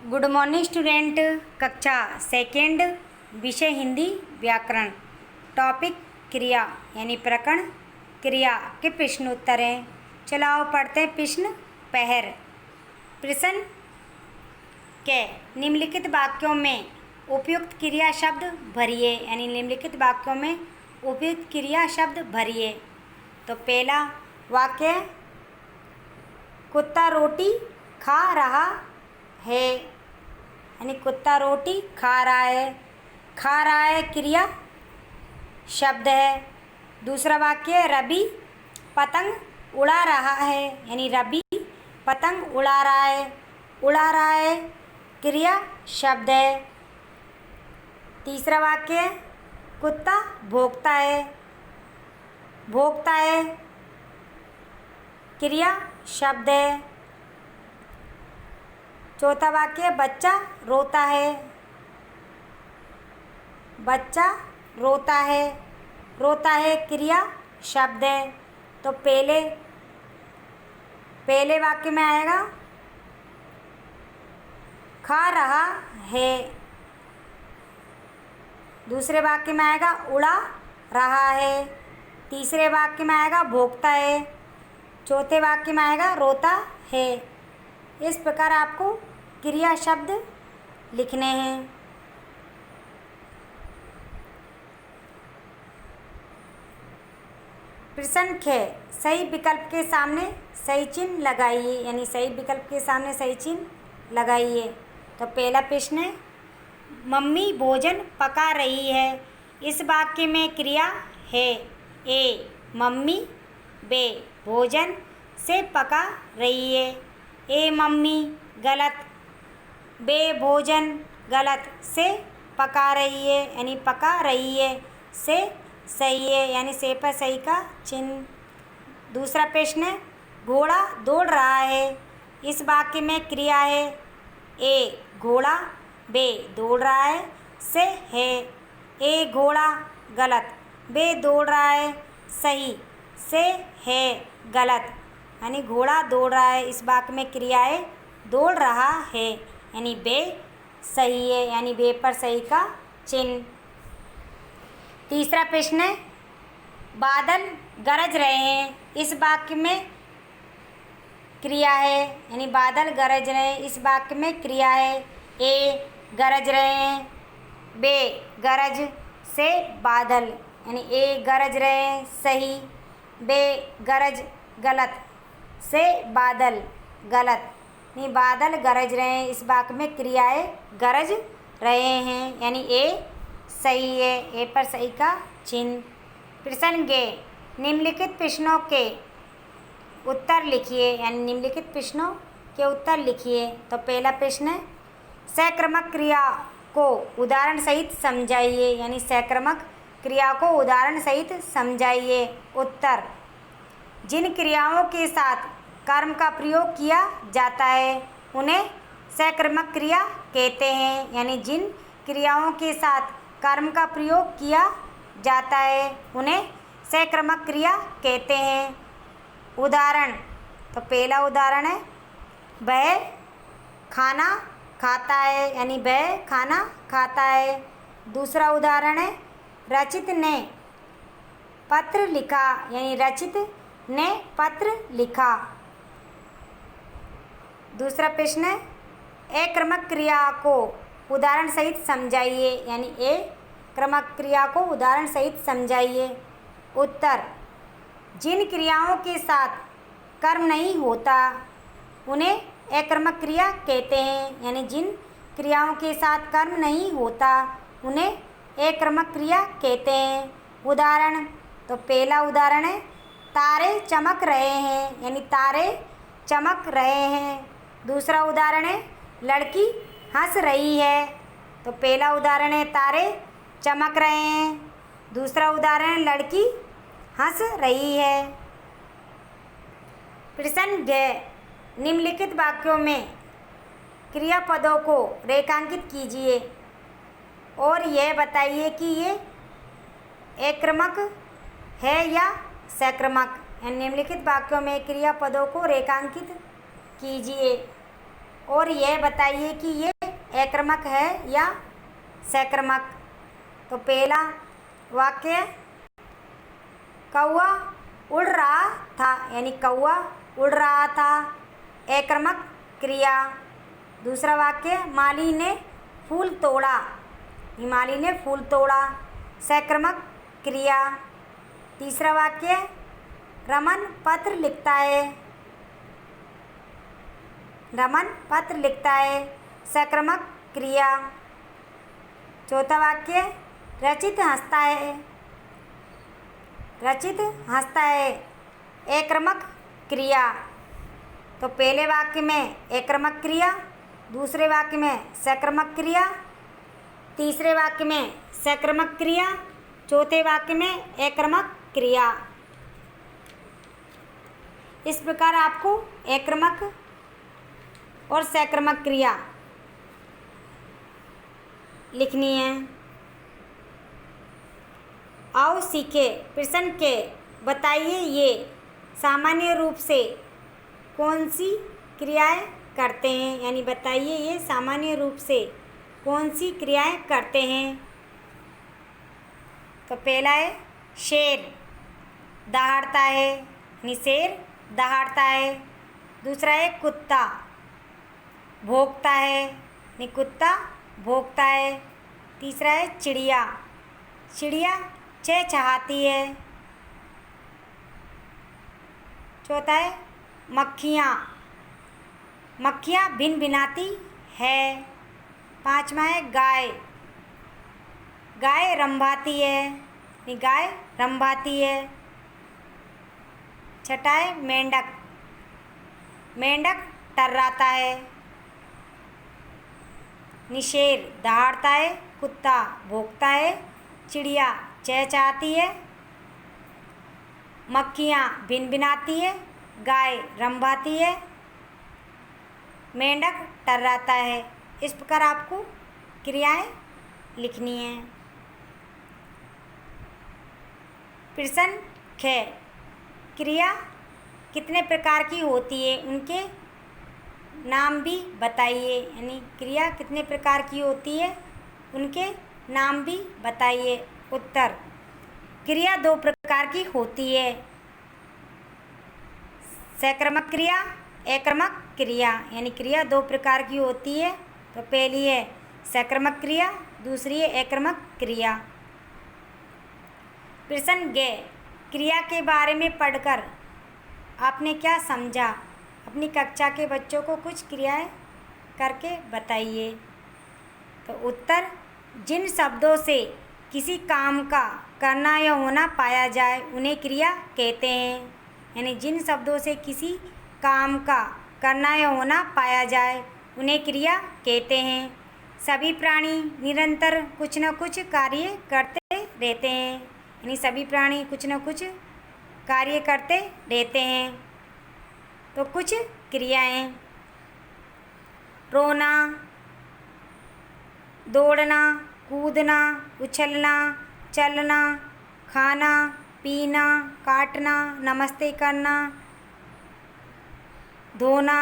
Good morning student. कक्षा second, विषय हिंदी व्याकरण, टॉपिक क्रिया यानी प्रकरण क्रिया के प्रश्न उत्तर हैं। चलो आओ पढ़ते हैं प्रश्न पहर। प्रश्न के निम्नलिखित वाक्यों में उपयुक्त क्रिया शब्द भरिए यानी निम्नलिखित वाक्यों में उपयुक्त क्रिया शब्द भरिए। तो पहला वाक्य, कुत्ता रोटी खा रहा है यानी कुत्ता रोटी खा रहा है। खा रहा है क्रिया शब्द है। दूसरा वाक्य, रवि पतंग उड़ा रहा है यानी रवि पतंग उड़ा रहा है। उड़ा रहा है क्रिया शब्द है। तीसरा वाक्य, कुत्ता भौंकता है। भौंकता है क्रिया शब्द है। चौथा वाक्य, बच्चा रोता है। बच्चा रोता है। रोता है क्रिया शब्द है। तो पहले वाक्य में आएगा खा रहा है। दूसरे वाक्य में आएगा उड़ा रहा है। तीसरे वाक्य में आएगा भौंकता है। चौथे वाक्य में आएगा रोता है। इस प्रकार आपको क्रिया शब्द लिखने हैं। प्रश्न ख, सही विकल्प के सामने सही चिन्ह लगाइए यानी सही विकल्प के सामने सही चिन्ह लगाइए। तो पहला प्रश्न है, मम्मी भोजन पका रही है। इस वाक्य में क्रिया है ए मम्मी, बे भोजन से पका रही है। ए मम्मी गलत, बे भोजन गलत, से पका रही है यानी पका रही है, से सही है यानी से पर सही का चिन्ह। दूसरा प्रश्न है, घोड़ा दौड़ रहा है। इस वाक्य में क्रिया है ए घोड़ा, बे दौड़ रहा है, से है। ए घोड़ा गलत, बे दौड़ रहा है सही, से है गलत यानी घोड़ा दौड़ रहा है। इस वाक्य में क्रिया है दौड़ रहा है यानी बे सही है यानी बे पर सही का चिन्ह। तीसरा प्रश्न है, बादल गरज रहे हैं। इस वाक्य में क्रिया है यानी बादल गरज रहे हैं। इस वाक्य में क्रिया है ए गरज रहे हैं, बे गरज, से बादल यानी ए गरज रहे हैं सही, बे गरज गलत, से बादल गलत नहीं बादल गरज रहे हैं। इस वाक्य में क्रिया है गरज रहे हैं यानी ए सही है, ए पर सही का चिन्ह। प्रश्न गे, निम्नलिखित प्रश्नों के उत्तर लिखिए यानी निम्नलिखित प्रश्नों के उत्तर लिखिए। तो पहला प्रश्न है, सक्रमक क्रिया को उदाहरण सहित समझाइए यानी सक्रमक क्रिया को उदाहरण सहित समझाइए। उत्तर, जिन क्रियाओं के साथ कर्म का प्रयोग किया जाता है उन्हें सक्रमक क्रिया कहते हैं यानी जिन क्रियाओं के साथ कर्म का प्रयोग किया जाता है उन्हें सक्रमक क्रिया कहते हैं। उदाहरण, तो पहला उदाहरण है, वह खाना खाता है यानी वह खाना खाता है। दूसरा उदाहरण है, रचित ने पत्र लिखा यानी रचित ने पत्र लिखा। दूसरा प्रश्न है, अक्रमक क्रिया को उदाहरण सहित समझाइए यानी ए क्रमक क्रिया को उदाहरण सहित समझाइए। उत्तर, जिन क्रियाओं के साथ कर्म नहीं होता उन्हें अक्रमक क्रिया कहते हैं यानी जिन क्रियाओं के साथ कर्म नहीं होता उन्हें अक्रमक क्रिया कहते हैं। उदाहरण, तो पहला उदाहरण है, तारे चमक रहे हैं यानी तारे चमक रहे हैं। दूसरा उदाहरण है, लड़की हंस रही है। तो पहला उदाहरण है तारे चमक रहे हैं। दूसरा उदाहरण है लड़की हंस रही है। प्रश्न ग, निम्नलिखित वाक्यों में क्रियापदों को रेखांकित कीजिए और यह बताइए कि ये अक्रमक है या सक्रमक। निम्नलिखित वाक्यों में क्रियापदों को रेखांकित कीजिए और यह बताइए कि ये एक्रमक है या सक्रमक। तो पहला वाक्य, कौवा उड़ रहा था, यानी कौवा उड़ रहा था, एक्रमक क्रिया। दूसरा वाक्य, माली ने फूल तोड़ा, माली ने फूल तोड़ा, सक्रमक क्रिया। तीसरा वाक्य, रमन पत्र लिखता है, रमन पत्र लिखता है, सक्रमक क्रिया। चौथा वाक्य, रचित हंसता है, रचित हंसता है, एक्रमक क्रिया। तो पहले वाक्य में एक्रमक क्रिया, दूसरे वाक्य में सक्रमक क्रिया, तीसरे वाक्य में सक्रमक क्रिया, चौथे वाक्य में एक्रमक क्रिया। इस प्रकार आपको एक्रमक और सक्रमक क्रिया लिखनी है। आओ सीखे। प्रश्न के, बताइए ये सामान्य रूप से कौन सी क्रियाएं करते हैं, यानी बताइए ये सामान्य रूप से कौन सी क्रियाएं करते हैं। तो पहला है शेर, दहाड़ता है, यानी शेर दहाड़ता है। दूसरा है कुत्ता, भौंकता है, यानी कुत्ता भौंकता है। तीसरा है चिड़िया, चिड़िया चहचहाती है। चौथा है मक्खियाँ, मक्खियाँ भिनभिनाती है। पांचवा है गाय, गाय रंभाती है, यानी गाय रंभाती है। छठा है मेंढक, मेंढक टर्राता है। शेर दहाड़ता है, कुत्ता भौंकता है, चिड़िया चहचहाती है, मक्खियाँ भिनभिनाती है, गाय रंभाती है, मेंढक टर्राता है। इस प्रकार आपको क्रियाएं लिखनी हैं। प्रश्न 6, क्रिया कितने प्रकार की होती है, उनके नाम भी बताइए, यानी क्रिया कितने प्रकार की होती है, उनके नाम भी बताइए। उत्तर, क्रिया 2 प्रकार की होती है, सक्रमक क्रिया, एक्रमक क्रिया, यानी क्रिया 2 प्रकार की होती है। तो पहली है सक्रमक क्रिया, दूसरी है एक्रमक क्रिया। प्रश्न ग, क्रिया के बारे में पढ़कर आपने क्या समझा, अपनी कक्षा के बच्चों को कुछ क्रियाएं करके बताइए। तो उत्तर, जिन शब्दों से किसी काम का करना या होना पाया जाए उन्हें क्रिया कहते हैं, यानी जिन शब्दों से किसी काम का करना या होना पाया जाए उन्हें क्रिया कहते हैं। सभी प्राणी निरंतर कुछ न कुछ कार्य करते रहते हैं, यानी सभी प्राणी कुछ न कुछ कार्य करते रहते हैं। तो कुछ क्रियाएं, रोना, दौड़ना, कूदना, उछलना, चलना, खाना, पीना, काटना, नमस्ते करना, धोना,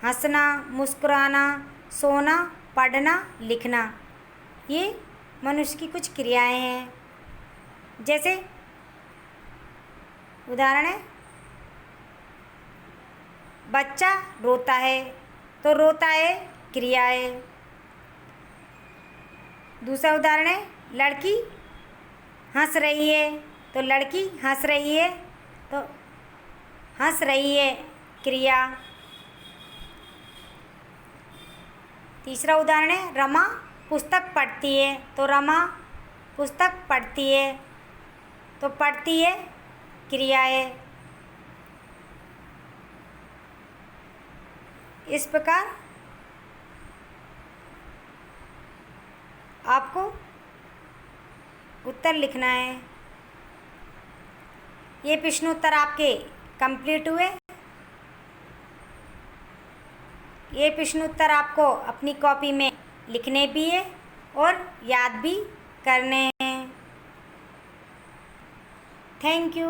हंसना, मुस्कुराना, सोना, पढ़ना, लिखना, ये मनुष्य की कुछ क्रियाएं हैं। जैसे उदाहरण है, बच्चा रोता है, तो रोता है क्रिया है। दूसरा उदाहरण है, लड़की हंस रही है, तो लड़की हंस रही है, तो हंस रही है क्रिया। तीसरा उदाहरण है, रमा पुस्तक पढ़ती है, तो रमा पुस्तक पढ़ती है, तो पढ़ती है क्रिया है। इस प्रकार आपको उत्तर लिखना है। ये प्रश्न उत्तर आपके कंप्लीट हुए। ये प्रश्न उत्तर आपको अपनी कॉपी में लिखने भी है और याद भी करने हैं। Thank you.